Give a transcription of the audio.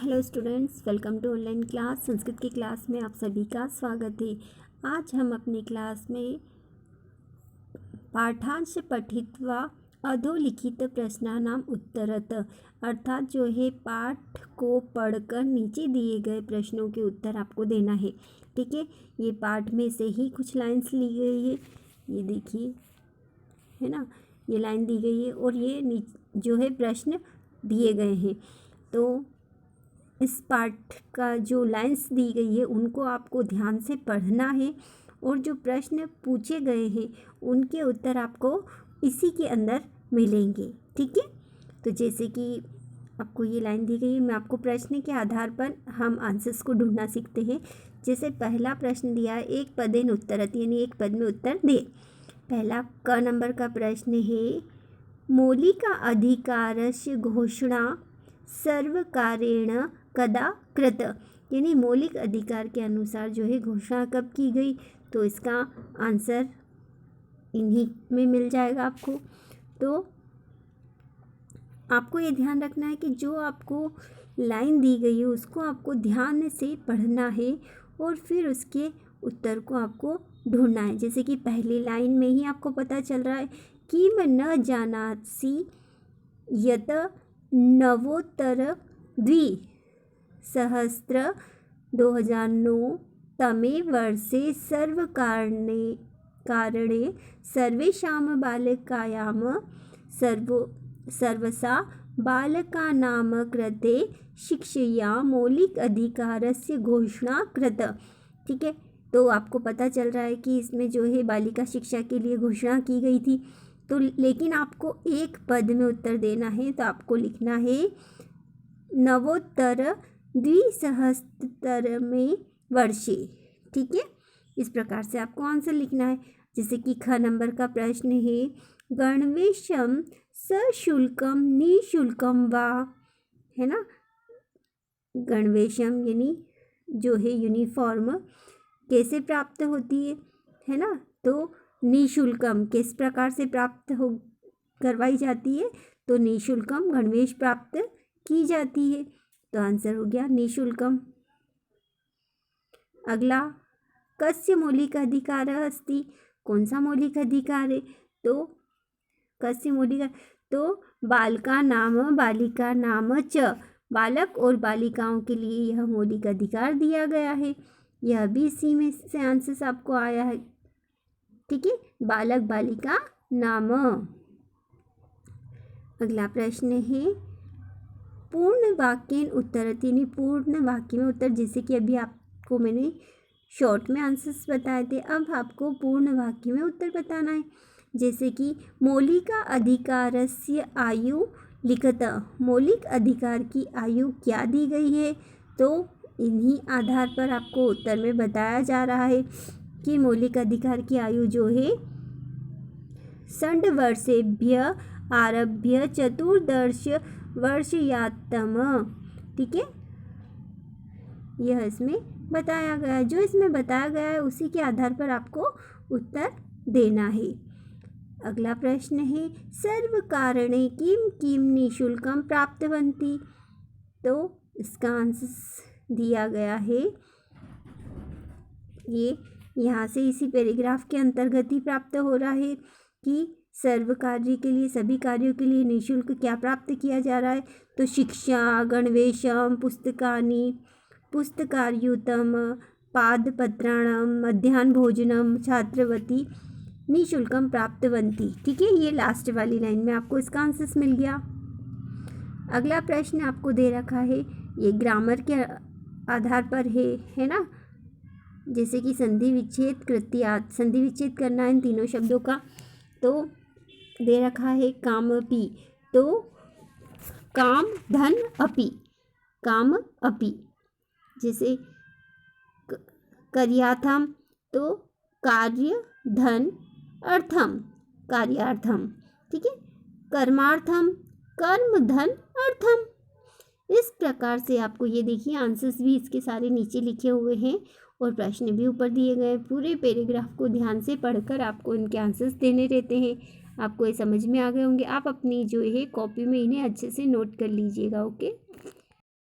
Hello students, welcome to online class. Sanskrit की class में आप सभी का स्वागत है। आज हम अपनी क्लास में पाठांश पठित्वा अधोलिखित प्रश्नानाम उत्तरत अर्थात जो है पाठ को पढ़कर नीचे दिए गए प्रश्नों के उत्तर आपको देना है। ठीक है, ये पाठ में से ही कुछ लाइंस ली गई है, ये देखिए, है ना, ये लाइन दी गई है और ये जो है प्रश्न दिए गए हैं। तो इस पाठ का जो लाइंस दी गई है उनको आपको ध्यान से पढ़ना है और जो प्रश्न पूछे गए हैं उनके उत्तर आपको इसी के अंदर मिलेंगे। ठीक है, तो जैसे कि आपको ये लाइन दी गई है, मैं आपको प्रश्न के आधार पर हम आंसर्स को ढूंढना सीखते हैं। जैसे पहला प्रश्न दिया है, एक पदेन उत्तरत, यानी एक पद में उत्तर दे। पहला क नंबर का प्रश्न है, मौलिक अधिकारस्य घोषणा सर्वकारेण कदा कृत, यानी मौलिक अधिकार के अनुसार जो है घोषणा कब की गई। तो इसका आंसर इन्हीं में मिल जाएगा आपको। तो आपको ये ध्यान रखना है कि जो आपको लाइन दी गई है उसको आपको ध्यान से पढ़ना है और फिर उसके उत्तर को आपको ढूंढना है। जैसे कि पहली लाइन में ही आपको पता चल रहा है कि मैं न जानासि यत नवोत्तर 2009 तमे वर्षे कारणे सर्वेषां बालकायां सर्वसा बालकानां कृते शिक्षया मौलिक अधिकारस्य घोषणा कृत। ठीक है, तो आपको पता चल रहा है कि इसमें जो है बालिका शिक्षा के लिए घोषणा की गई थी। तो लेकिन आपको एक पद में उत्तर देना है, तो आपको लिखना है नवोत्तर 2000 में वर्षे। ठीक है, इस प्रकार से आपको आंसर लिखना है। जैसे कि ख नंबर का प्रश्न है, गणवेशम सशुल्कम निशुल्कम वा, है ना, गणवेशम यानी जो है यूनिफॉर्म कैसे प्राप्त होती है ना, तो निशुल्कम किस प्रकार से प्राप्त हो करवाई जाती है, तो निशुल्कम गणवेश प्राप्त की जाती है। तो आंसर हो गया निशुल्कम। अगला, कस्य मौलिक अधिकार अस्ति, कौन सा मौलिक अधिकार है, तो कस्य मौलिक, तो बालका नाम बालिका नाम च, बालक और बालिकाओं के लिए यह मौलिक अधिकार दिया गया है। यह भी इसी में से आंसर आपको आया है। ठीक है, बालक बालिका नाम। अगला प्रश्न है, पूर्ण वाक्येन उत्तरति, यानी पूर्ण वाक्य में उत्तर। जैसे कि अभी आपको मैंने शॉर्ट में आंसर्स बताए थे, अब आपको पूर्ण वाक्य में उत्तर बताना है। जैसे कि मौलिक अधिकारस्य आयु लिखत, मौलिक अधिकार की आयु क्या दी गई है, तो इन्हीं आधार पर आपको उत्तर में बताया जा रहा है कि मौलिक अधिकार की आयु जो है 6 वर्षेभ्य आरभ्य 14 वर्षयातम। ठीक है, यह इसमें बताया गया है। जो इसमें बताया गया है उसी के आधार पर आपको उत्तर देना है। अगला प्रश्न है, सर्व कारणे किम किम निशुल्कम प्राप्तवन्ति, तो इसका आंसर दिया गया है, ये यहाँ से इसी पैराग्राफ के अंतर्गत ही प्राप्त हो रहा है कि सर्व कार्य के लिए, सभी कार्यों के लिए निःशुल्क क्या प्राप्त किया जा रहा है, तो शिक्षा, गणवेशम, पुस्तकानि, पुस्तकार्युतम, पादपत्राणम, मध्याह्न भोजनम, छात्रवृत्ति निःशुल्कम प्राप्तवन्ति। ठीक है, ये लास्ट वाली लाइन में आपको इसका आंसर मिल गया। अगला प्रश्न आपको दे रखा है, ये ग्रामर के आधार पर है ना। जैसे कि संधि विच्छेद कृत्यात्, संधि विच्छेद करना है इन तीनों शब्दों का। तो दे रखा है कामपि, तो काम धन अपि, काम अपि। जैसे कार्यार्थम, तो कार्य धन अर्थम, कार्यार्थम। ठीक है, कर्मार्थम, कर्म धन अर्थम। इस प्रकार से आपको ये देखिए आंसर्स भी इसके सारे नीचे लिखे हुए हैं और प्रश्न भी ऊपर दिए गए। पूरे पैराग्राफ को ध्यान से पढ़कर आपको इनके आंसर्स देने रहते हैं। आपको ये समझ में आ गए होंगे। आप अपनी जो है कॉपी में इन्हें अच्छे से नोट कर लीजिएगा। ओके।